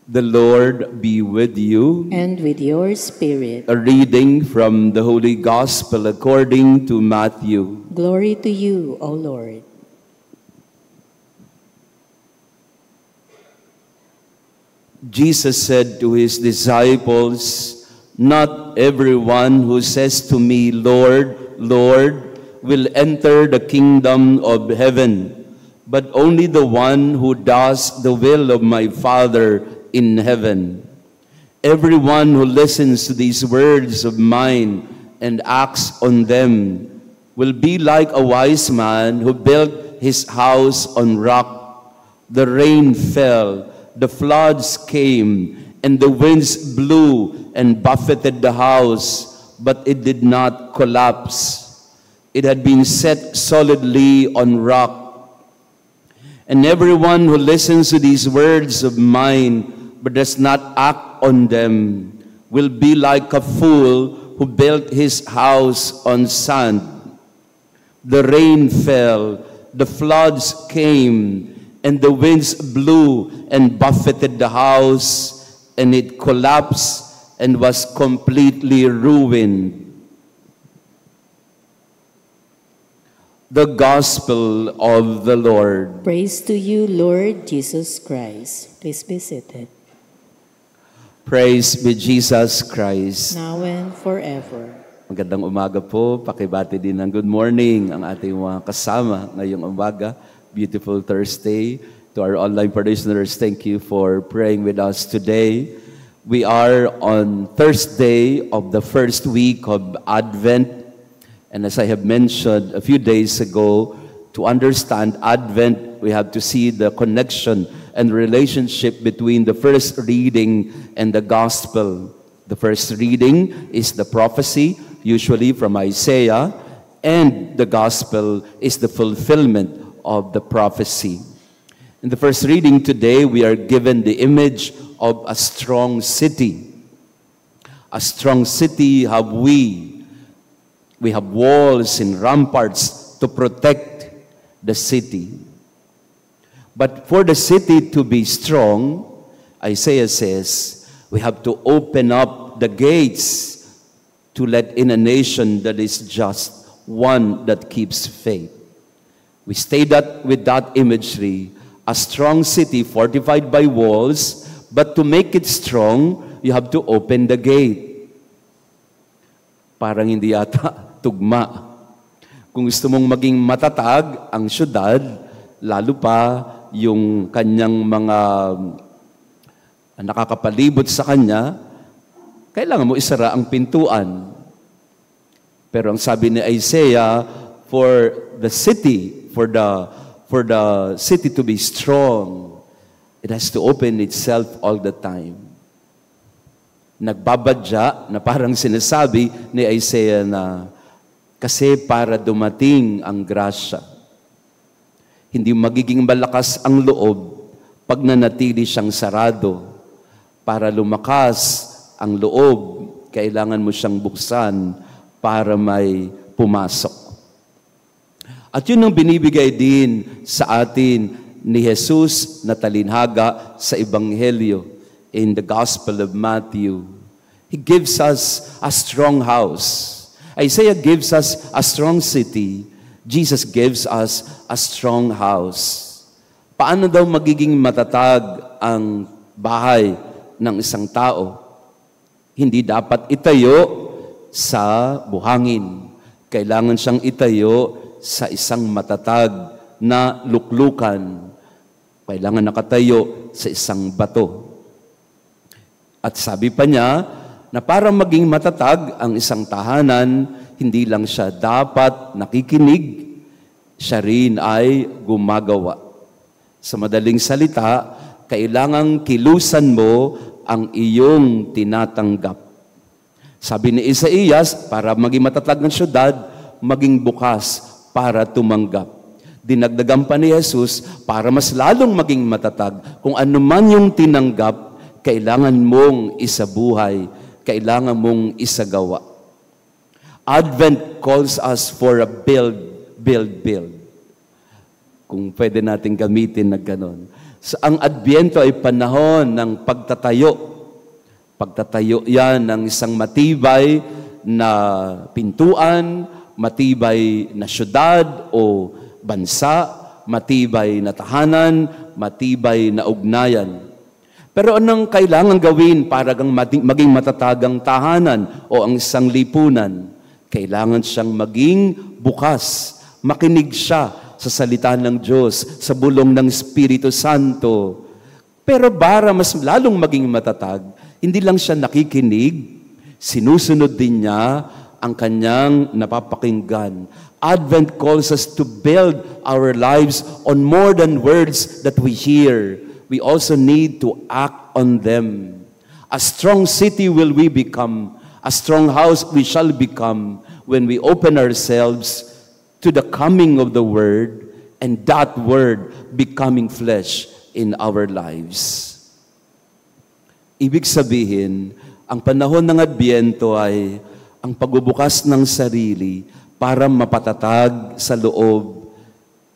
The Lord be with you. And with your spirit. A reading from the Holy Gospel according to Matthew. Glory to you, O Lord. Jesus said to his disciples, "Not everyone who says to me, 'Lord, Lord,' will enter the kingdom of heaven, but only the one who does the will of my Father in heaven. Everyone who listens to these words of mine and acts on them will be like a wise man who built his house on rock. The rain fell, the floods came, and the winds blew and buffeted the house, but it did not collapse. It had been set solidly on rock. And everyone who listens to these words of mine but does not act on them will be like a fool who built his house on sand. The rain fell, the floods came, and the winds blew and buffeted the house, and it collapsed and was completely ruined." The Gospel of the Lord. Praise to you, Lord Jesus Christ. Please be seated. Praise be Jesus Christ. Now and forever. Magandang umaga po. Pakibati din ng good morning ang ating mga kasama ngayong umaga. Beautiful Thursday. To our online parishioners, thank you for praying with us today. We are on Thursday of the first week of Advent. And as I have mentioned a few days ago, to understand Advent, we have to see the connection and relationship between the first reading and the Gospel. The first reading is the prophecy, usually from Isaiah, and the Gospel is the fulfillment of the prophecy. In the first reading today, we are given the image of a strong city. A strong city have we. We have walls and ramparts to protect the city. But for the city to be strong, Isaiah says, we have to open up the gates to let in a nation that is just, one that keeps faith. We stay with that imagery, a strong city fortified by walls, but to make it strong, you have to open the gate. Parang hindi yata tugma. Kung gusto mong maging matatag ang syudad, lalo pa yung kanyang mga nakakapalibot sa kanya, kailangan mo isara ang pintuan. Pero ang sabi ni Isaiah, for the city to be strong, it has to open itself all the time. Nagbabadya na parang sinasabi ni Isaiah na kasi para dumating ang grasya. Hindi magiging malakas ang loob pag nanatili siyang sarado. Para lumakas ang loob, kailangan mo siyang buksan para may pumasok. At yun ang binibigay din sa atin ni Jesus na talinhaga sa Ebanghelyo in the Gospel of Matthew. He gives us a strong house. Isaiah gives us a strong city. Jesus gives us a strong house. Paano daw magiging matatag ang bahay ng isang tao? Hindi dapat itayo sa buhangin. Kailangan siyang itayo sa isang matatag na luklukan. Kailangan nakatayo sa isang bato. At sabi pa niya na para maging matatag ang isang tahanan, hindi lang siya dapat nakikinig, siya rin ay gumagawa. Sa madaling salita, kailangang kilusan mo ang iyong tinatanggap. Sabi ni Isaías, para maging matatag ng syudad, maging bukas para tumanggap. Dinagdagan pa ni Jesus, para mas lalong maging matatag, kung ano man yung tinanggap, kailangan mong isabuhay, kailangan mong isagawa. Advent calls us for a build. Kung pwede natin gamitin na ganon. Ang Adbyento ay panahon ng pagtatayo. Pagtatayo yan ng isang matibay na pintuan, matibay na syudad o bansa, matibay na tahanan, matibay na ugnayan. Pero anong kailangan gawin para maging matatagang tahanan o ang isang lipunan? Kailangan siyang maging bukas. Makinig siya sa salita ng Diyos, sa bulong ng Espiritu Santo. Pero para mas lalong maging matatag, hindi lang siya nakikinig, sinusunod din niya ang kanyang napapakinggan. Advent calls us to build our lives on more than words that we hear. We also need to act on them. A strong city will we become. A strong house we shall become when we open ourselves to the coming of the Word and that Word becoming flesh in our lives. Ibig sabihin, ang panahon ng Adbyento ay ang pagbubukas ng sarili para mapatatag sa loob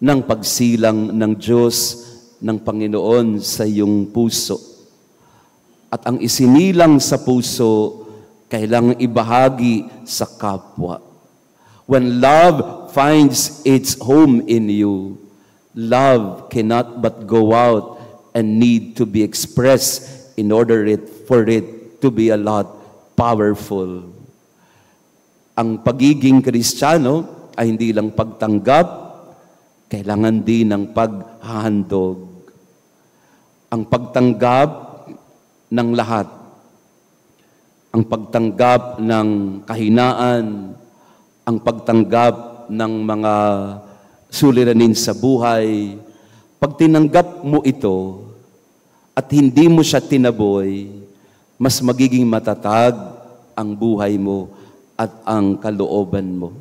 ng pagsilang ng Diyos, ng Panginoon sa iyong puso. At ang isinilang sa puso, kailangang ibahagi sa kapwa. When love finds its home in you, love cannot but go out and need to be expressed in order for it to be a lot powerful. Ang pagiging Kristiyano ay hindi lang pagtanggap, kailangan din ng paghahandog. Ang pagtanggap ng lahat, ang pagtanggap ng kahinaan, ang pagtanggap ng mga suliranin sa buhay. Pag tinanggap mo ito at hindi mo siya tinaboy, mas magiging matatag ang buhay mo at ang kalooban mo.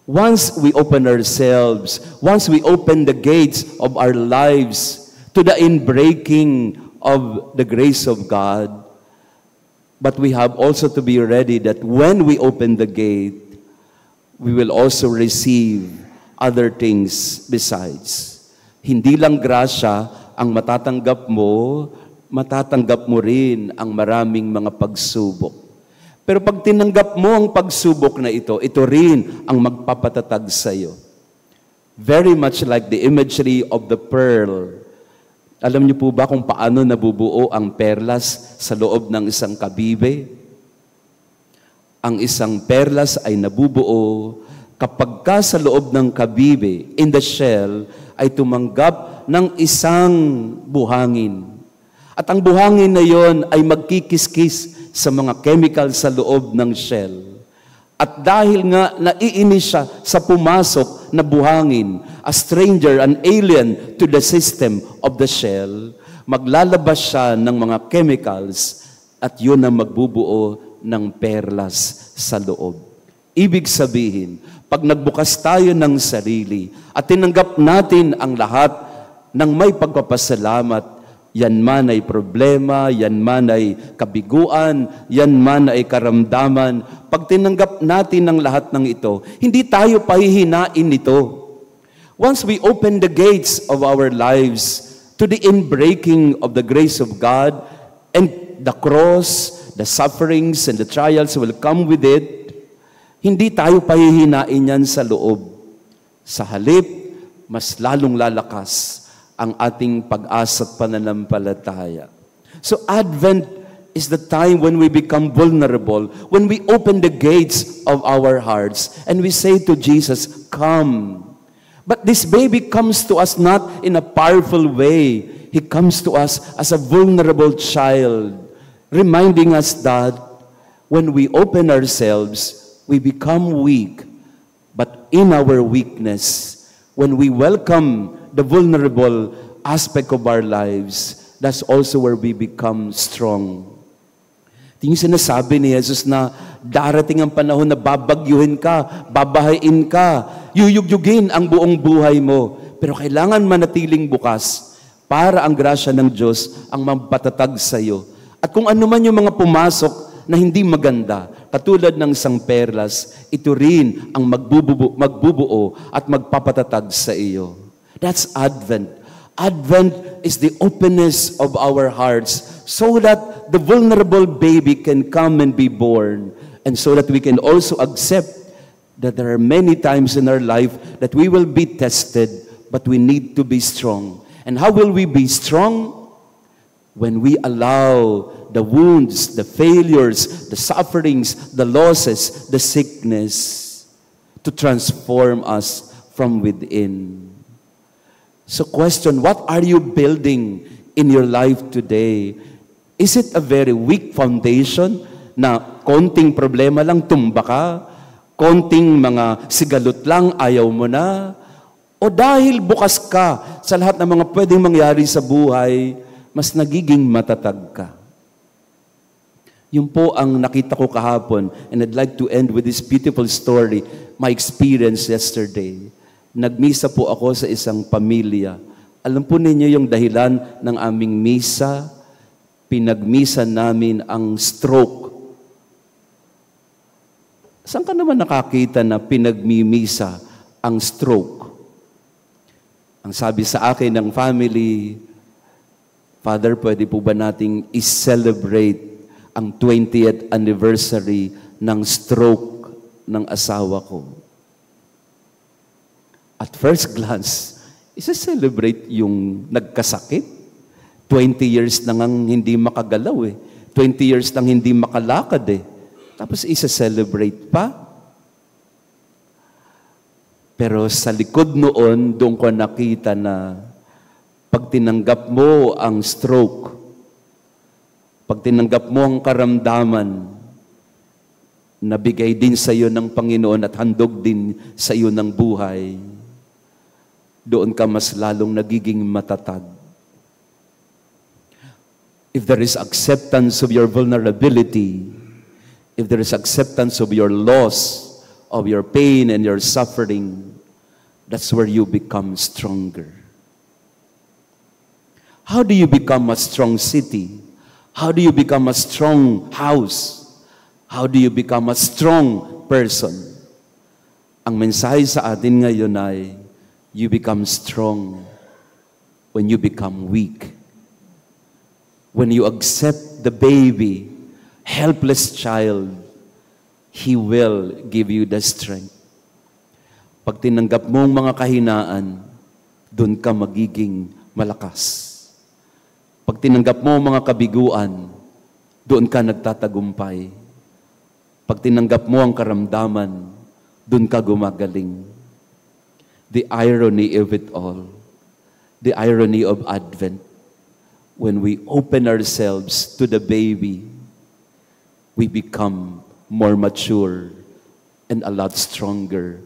Once we open ourselves, once we open the gates of our lives to the inbreaking of the grace of God, but we have also to be ready that when we open the gate, we will also receive other things besides. Hindi lang grasya ang matatanggap mo rin ang maraming mga pagsubok. Pero pag tinanggap mo ang pagsubok na ito rin ang magpapatatag sa iyo. Very much like the imagery of the pearl. Alam niyo po ba kung paano nabubuo ang perlas sa loob ng isang kabibe? Ang isang perlas ay nabubuo kapag ka sa loob ng kabibe, in the shell, ay tumanggap ng isang buhangin. At ang buhangin na yon ay magkikiskis sa mga chemical sa loob ng shell. At dahil nga naiinis siya sa pumasok na buhangin, a stranger, an alien to the system of the shell, maglalabas siya ng mga chemicals at yun ang magbubuo ng perlas sa loob. Ibig sabihin, pag nagbukas tayo ng sarili at tinanggap natin ang lahat ng may pagpapasalamat, yan man ay problema, yan man ay kabiguan, yan man ay karamdaman. Pag tinanggap natin ang lahat ng ito, hindi tayo pahihinain nito. Once we open the gates of our lives to the inbreaking of the grace of God and the cross, the sufferings and the trials will come with it, hindi tayo pahihinain yan sa loob. Sa halip, mas lalong lalakas ang ating pag-asa at pananampalataya. So Advent is the time when we become vulnerable, when we open the gates of our hearts and we say to Jesus, "Come." But this baby comes to us not in a powerful way. He comes to us as a vulnerable child, reminding us that when we open ourselves, we become weak. But in our weakness, when we welcome the vulnerable aspect of our lives, that's also where we become strong. Ito yung sinasabi ni Jesus na darating ang panahon na babagyuhin ka, babahain ka, yuyugyugin ang buong buhay mo. Pero kailangan manatiling bukas para ang grasya ng Diyos ang mampatatag sa iyo. At kung ano man yung mga pumasok na hindi maganda, katulad ng isang perlas, ito rin ang magbubuo at magpapatatag sa iyo. That's Advent. Advent is the openness of our hearts so that the vulnerable baby can come and be born, and so that we can also accept that there are many times in our life that we will be tested, but we need to be strong. And how will we be strong? When we allow the wounds, the failures, the sufferings, the losses, the sickness to transform us from within. So question, what are you building in your life today? Is it a very weak foundation na konting problema lang tumba ka? Konting mga sigalot lang ayaw mo na? O dahil bukas ka sa lahat ng mga pwedeng mangyari sa buhay, mas nagiging matatag ka? Yun po ang nakita ko kahapon, and I'd like to end with this beautiful story, my experience yesterday. Nagmisa po ako sa isang pamilya. Alam po ninyo yung dahilan ng aming misa? Pinagmisa namin ang stroke. Saan ka naman nakakita na pinagmimisa ang stroke? Ang sabi sa akin ng family, Father, pwede po ba nating i-celebrate ang 20th anniversary ng stroke ng asawa ko? At first glance, isa-celebrate yung nagkasakit. 20 years na ngang hindi makagalaw eh. 20 years nang hindi makalakad eh. Tapos isa-celebrate pa. Pero sa likod noon, doon ko nakita na pag tinanggap mo ang stroke, pag tinanggap mo ang karamdaman, nabigay din sa iyo ng Panginoon at handog din sa iyo ng buhay, doon ka mas lalong nagiging matatag. If there is acceptance of your vulnerability, if there is acceptance of your loss, of your pain and your suffering, that's where you become stronger. How do you become a strong city? How do you become a strong house? How do you become a strong person? Ang mensahe sa atin ngayon ay, you become strong when you become weak. When you accept the baby, helpless child, He will give you the strength. Pag tinanggap mo ang mga kahinaan, doon ka magiging malakas. Pag tinanggap mo ang mga kabiguan, doon ka nagtatagumpay. Pag tinanggap mo ang karamdaman, doon ka gumagaling. The irony of it all, the irony of Advent, when we open ourselves to the baby, we become more mature and a lot stronger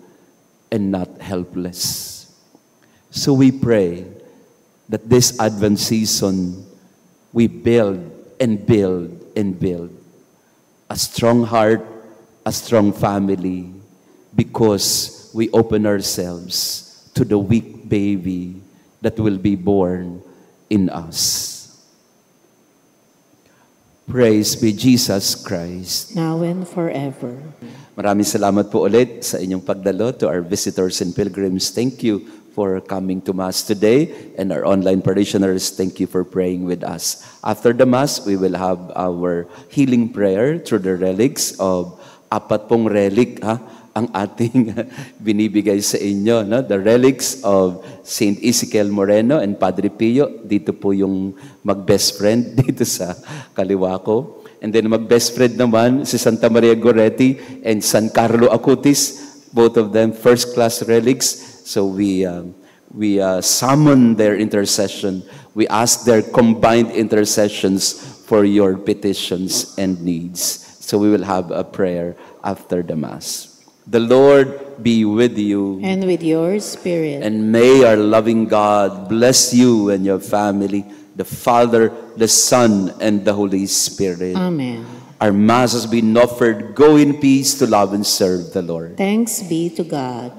and not helpless. So we pray that this Advent season, we build and build and build a strong heart, a strong family, because we open ourselves to the weak baby that will be born in us. Praise be Jesus Christ. now and forever. Maraming salamat po ulit sa inyong pagdalo. To our visitors and pilgrims, thank you for coming to Mass today. And our online parishioners, thank you for praying with us. After the Mass, we will have our healing prayer through the relics of 4 relic, ang ating binibigay sa inyo. No? The relics of Saint Ezekiel Moreno and Padre Pio. Dito po yung mag-best friend dito sa kaliwa ko. And then mag-best friend naman si Santa Maria Goretti and San Carlo Acutis. Both of them first-class relics. So we summon their intercession. We ask their combined intercessions for your petitions and needs. So we will have a prayer after the Mass. The Lord be with you. And with your spirit. And may our loving God bless you and your family, the Father, the Son, and the Holy Spirit. Amen. Our Mass has been offered. Go in peace to love and serve the Lord. Thanks be to God.